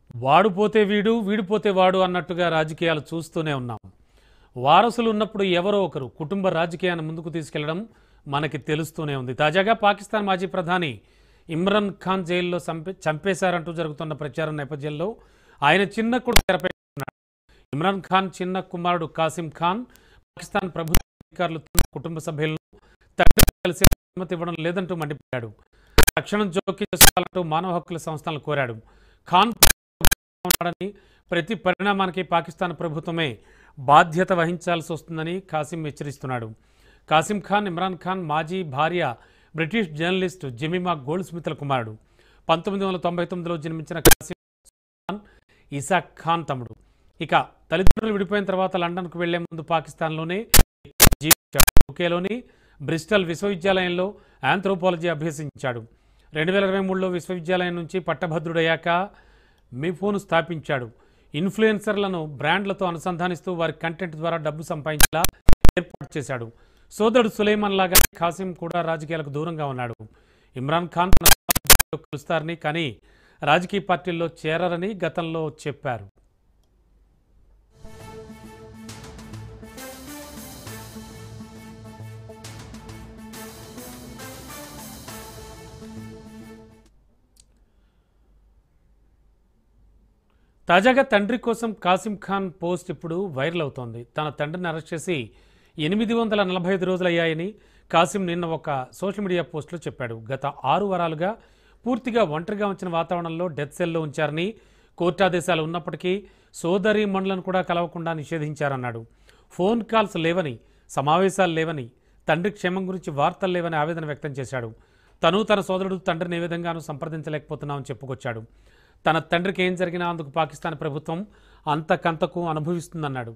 వాడుపోతే వీడు వీడిపోతే వాడు అన్నట్టుగా రాజకీయాలు చూస్తూనే ఉన్నాం. వారసులు ఉన్నప్పుడు ఎవరో ఒకరు కుటుంబ రాజకీయాన్ని ముందుకు తీసుకెళ్లడం మనకి తెలుస్తూనే ఉంది. తాజాగా పాకిస్తాన్ మాజీ ప్రధాని ఇమ్రాన్ ఖాన్ జైల్లో చంపేశారంటూ జరుగుతున్న ప్రచారం నేపథ్యంలో ఆయన చిన్న కొడుకు తెరపై ఉన్నాడు. ఇమ్రాన్ ఖాన్ చిన్న కుమారుడు కాసిం ఖాన్ పాకిస్తాన్ ప్రభుత్వ అధికారులు కుటుంబ సభ్యులను తండ్రి కలిసి అనుమతి ఇవ్వడం లేదంటూ మండిపడ్డాడు. తక్షణం జోక్యం చేసుకోవాలంటూ మానవ హక్కుల సంస్థలను కోరాడు. ఖాన్ ఉన్నాడని ప్రతి పరిణామానికి పాకిస్తాన్ ప్రభుత్వమే బాధ్యత వహించాల్సి వస్తుందని కాసిం హెచ్చరిస్తున్నాడు. కాసిం ఖాన్ ఇమ్రాన్ ఖాన్ మాజీ భార్య బ్రిటిష్ జర్నలిస్ట్ జెమిమా గోల్డ్ స్మిత్ల కుమారుడు. 1999లో జన్మించిన కాసిం ఖాన్ ఇసాక్ ఖాన్ తమ్ముడు. ఇక తల్లిదండ్రులు విడిపోయిన తర్వాత లండన్కు వెళ్లే ముందు పాకిస్తాన్లోనే యూకేలోని బ్రిస్టల్ విశ్వవిద్యాలయంలో ఆంథ్రోపాలజీ అభ్యసించాడు. 2023లో విశ్వవిద్యాలయం నుంచి పట్టభద్రుడయ్యాక మిఫోను స్థాపించాడు. ఇన్ఫ్లుయెన్సర్లను బ్రాండ్లతో అనుసంధానిస్తూ వారి కంటెంట్ ద్వారా డబ్బు సంపాదించేలా ఏర్పాటు చేశాడు. సోదరుడు సులైమాన్ లాగా ఖాసిం కూడా రాజకీయాలకు దూరంగా ఉన్నాడు. ఇమ్రాన్ ఖాన్ కలుస్తారని కానీ రాజకీయ పార్టీల్లో చేరరని గతంలో చెప్పారు. తాజాగా తండ్రి కోసం కాసిం ఖాన్ పోస్ట్ ఇప్పుడు వైరల్ అవుతోంది. తన తండ్రిని అరెస్ట్ చేసి 845 రోజులయ్యాయని కాసిం నిన్న ఒక సోషల్ మీడియా పోస్టులో చెప్పాడు. గత 6 వారాలుగా పూర్తిగా ఒంటరిగా ఉంచిన వాతావరణంలో డెత్ సెల్లో ఉంచారని, కోర్టాదేశాలు ఉన్నప్పటికీ సోదరి మండలను కూడా కలవకుండా నిషేధించారన్నాడు. ఫోన్ కాల్స్ లేవని, సమావేశాలు లేవని, తండ్రి క్షేమం గురించి వార్తలు లేవని ఆవేదన వ్యక్తం చేశాడు. తన సోదరుడు తండ్రిని ఏ విధంగానూ సంప్రదించలేకపోతున్నామని చెప్పుకొచ్చాడు. తన తండ్రికి ఏం జరిగినా అందుకు పాకిస్తాన్ ప్రభుత్వం అంతకంతకు అనుభవిస్తుందన్నాడు.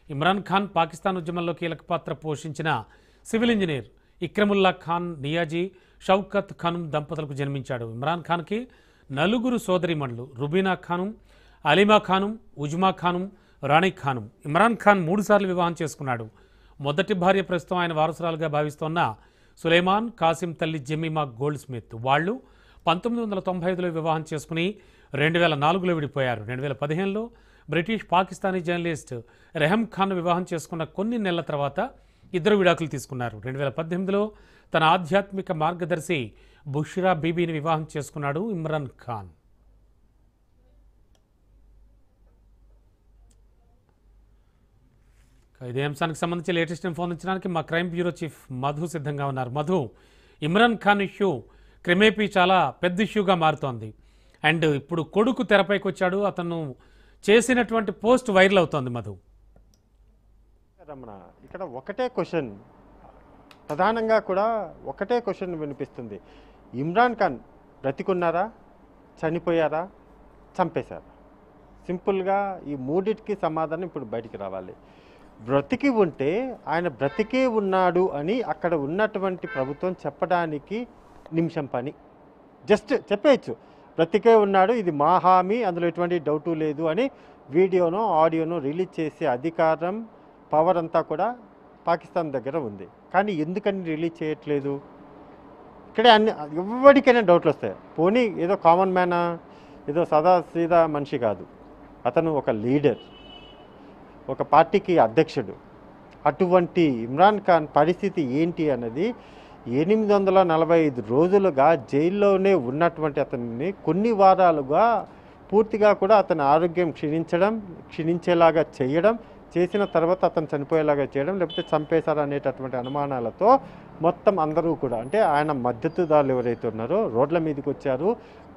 ఇమ్రాన్ ఖాన్ పాకిస్తాన్ ఉద్యమంలో కీలక పాత్ర పోషించిన సివిల్ ఇంజనీర్ ఇక్రముల్లా ఖాన్ నియాజీ షౌకత్ ఖానుం దంపతులకు జన్మించాడు. ఇమ్రాన్ ఖాన్కి 4 సోదరీమణులు రుబీనా ఖానుం, అలీమా ఖానుం, ఉజ్మా ఖానుం, రాణి ఖానుం. ఇమ్రాన్ ఖాన్ 3 సార్లు వివాహం చేసుకున్నాడు. మొదటి భార్య ప్రస్తుతం ఆయన వారసురాలుగా భావిస్తోన్న సులైమాన్ కాసిం తల్లి జెమిమా గోల్డ్ స్మిత్. వాళ్ళు 1995లో వివాహం చేసుకుని 2004లో విడిపోయారు. 2015లో బ్రిటిష్ పాకిస్తానీ జర్నలిస్ట్ రెహమ్ ఖాన్ వివాహం చేసుకున్న కొన్ని నెలల తర్వాత ఇద్దరు విడాకులు తీసుకున్నారు. 2018లో తన ఆధ్యాత్మిక మార్గదర్శి బుష్రా బీబీని వివాహం చేసుకున్నాడు ఇమ్రాన్ ఖాన్. ఇదే అంశానికి సంబంధించి లేటెస్ట్ ఇన్ఫర్మేషన్ మా క్రైమ్ బ్యూరో చీఫ్ మధు సిద్ధంగా ఉన్నారు. మధు, ఇమ్రాన్ ఖాన్ ఇష్యూ క్రిమేపీ చాలా పెద్ద ఇష్యూగా మారుతోంది. అండ్ ఇప్పుడు కొడుకు తెరపైకి వచ్చాడు. అతను చేసినటువంటి పోస్ట్ వైరల్ అవుతోంది. మధు, రమణ, ఇక్కడ ఒకటే క్వశ్చన్, ప్రధానంగా కూడా ఒకటే క్వశ్చన్ వినిపిస్తుంది. ఇమ్రాన్ ఖాన్ బ్రతికున్నారా, చనిపోయారా, చంపేశారా? సింపుల్గా ఈ మూడిటికి సమాధానం ఇప్పుడు బయటికి రావాలి. బ్రతికి ఉంటే ఆయన బ్రతికే ఉన్నాడు అని అక్కడ ఉన్నటువంటి ప్రభుత్వం చెప్పడానికి నిమిషం పని, జస్ట్ చెప్పేయచ్చు బ్రతికే ఉన్నాడు, ఇది మా హామీ, అందులో ఎటువంటి డౌటు లేదు అని వీడియోను ఆడియోను రిలీజ్ చేసే అధికారం, పవర్ అంతా కూడా పాకిస్తాన్ దగ్గర ఉంది. కానీ ఎందుకని రిలీజ్ చేయట్లేదు? ఇక్కడే ఎవరికైనా డౌట్లు వస్తాయి. పోనీ ఏదో కామన్ మ్యానా, ఏదో సీదా మనిషి కాదు, అతను ఒక లీడర్, ఒక పార్టీకి అధ్యక్షుడు. అటువంటి ఇమ్రాన్ ఖాన్ పరిస్థితి ఏంటి అన్నది 845 రోజులుగా జైల్లోనే ఉన్నటువంటి అతన్ని కొన్ని వారాలుగా పూర్తిగా కూడా అతని ఆరోగ్యం క్షీణించేలాగా చేయడం, చేసిన తర్వాత అతను చనిపోయేలాగా చేయడం, లేకపోతే చంపేశారనేటటువంటి అనుమానాలతో మొత్తం అందరూ కూడా, అంటే ఆయన మద్దతుదారులు ఎవరైతే ఉన్నారో రోడ్ల మీదకి వచ్చారు,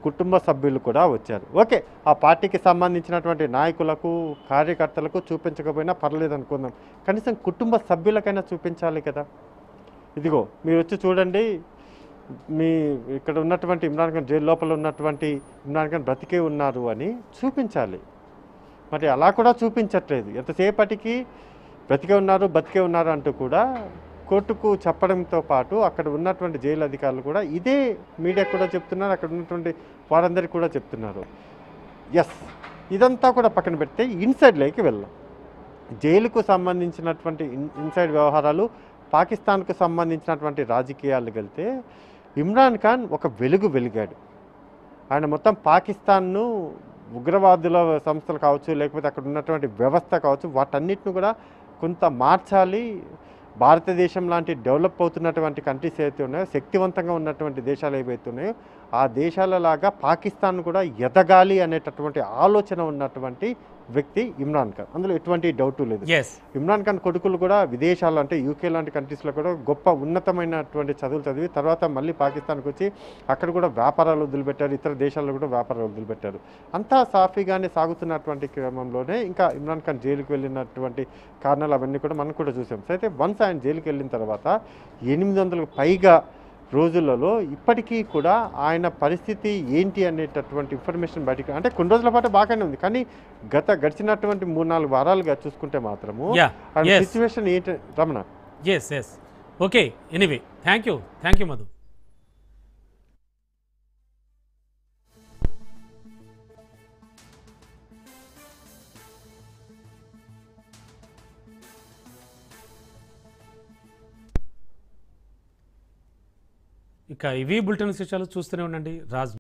కుటుంబ సభ్యులు కూడా వచ్చారు. ఓకే, ఆ పార్టీకి సంబంధించినటువంటి నాయకులకు, కార్యకర్తలకు చూపించకపోయినా పర్లేదు అనుకుందాం, కనీసం కుటుంబ సభ్యులకైనా చూపించాలి కదా. ఇదిగో మీరు వచ్చి చూడండి, మీ ఇక్కడ ఉన్నటువంటి ఇమ్రాన్ ఖాన్, జైలు లోపల ఉన్నటువంటి ఇమ్రాన్ ఖాన్ బ్రతికే ఉన్నారు అని చూపించాలి. మరి అలా కూడా చూపించట్లేదు. ఎంతసేపటికి బ్రతికే ఉన్నారు అంటూ కూడా కోర్టుకు చెప్పడంతో పాటు అక్కడ ఉన్నటువంటి జైలు అధికారులు కూడా ఇదే మీడియాకు కూడా చెప్తున్నారు, అక్కడ ఉన్నటువంటి వారందరికీ కూడా చెప్తున్నారు. ఎస్, ఇదంతా కూడా పక్కన పెడితే ఇన్సైడ్లోకి వెళ్ళాం. జైలుకు సంబంధించినటువంటి ఇన్సైడ్ వ్యవహారాలు, పాకిస్తాన్కు సంబంధించినటువంటి రాజకీయాలకు వెళ్తే ఇమ్రాన్ ఖాన్ ఒక వెలుగాడు. ఆయన మొత్తం పాకిస్తాన్ను ఉగ్రవాదుల సంస్థలు కావచ్చు, లేకపోతే అక్కడ ఉన్నటువంటి వ్యవస్థ కావచ్చు, వాటన్నిటిని కూడా కొంత మార్చాలి. భారతదేశం లాంటి డెవలప్ అవుతున్నటువంటి కంట్రీస్ ఏవైతే ఉన్నాయో, శక్తివంతంగా ఉన్నటువంటి దేశాలు ఏవైతే ఉన్నాయో, ఆ దేశాలలాగా పాకిస్తాన్ కూడా ఎదగాలి అనేటటువంటి ఆలోచన ఉన్నటువంటి వ్యక్తి ఇమ్రాన్ ఖాన్. అందులో ఎటువంటి డౌటు లేదు. ఎస్ ఇమ్రాన్ ఖాన్ కొడుకులు కూడా విదేశాల్లో అంటే యూకే లాంటి కంట్రీస్లో కూడా గొప్ప ఉన్నతమైనటువంటి చదువులు చదివి తర్వాత మళ్ళీ పాకిస్తాన్కి వచ్చి అక్కడ కూడా వ్యాపారాలు వదిలిపెట్టారు, ఇతర దేశాల్లో కూడా వ్యాపారాలు వదిలిపెట్టారు. అంతా సాఫీగానే సాగుతున్నటువంటి క్రమంలోనే ఇంకా ఇమ్రాన్ ఖాన్ జైలుకి వెళ్ళినటువంటి కారణాలు అవన్నీ కూడా మనం కూడా చూసాం. సో అయితే వన్స్ ఆయన జైలుకి వెళ్ళిన తర్వాత 800కు పైగా రోజులలో ఇప్పటికీ కూడా ఆయన పరిస్థితి ఏంటి అనేటటువంటి ఇన్ఫర్మేషన్ బయటికి, అంటే కొన్ని రోజుల పాటు బాగానే ఉంది, కానీ గడిచినటువంటి 3-4 వారాలుగా చూసుకుంటే మాత్రము ఆయన సిచ్యువేషన్ ఏంటి Ramana. Yes yes okay, anyway thank you Madhu. ఇక ఇవి బులెటిన్ విశేషాలు చూస్తూనే ఉండండి రాజ్.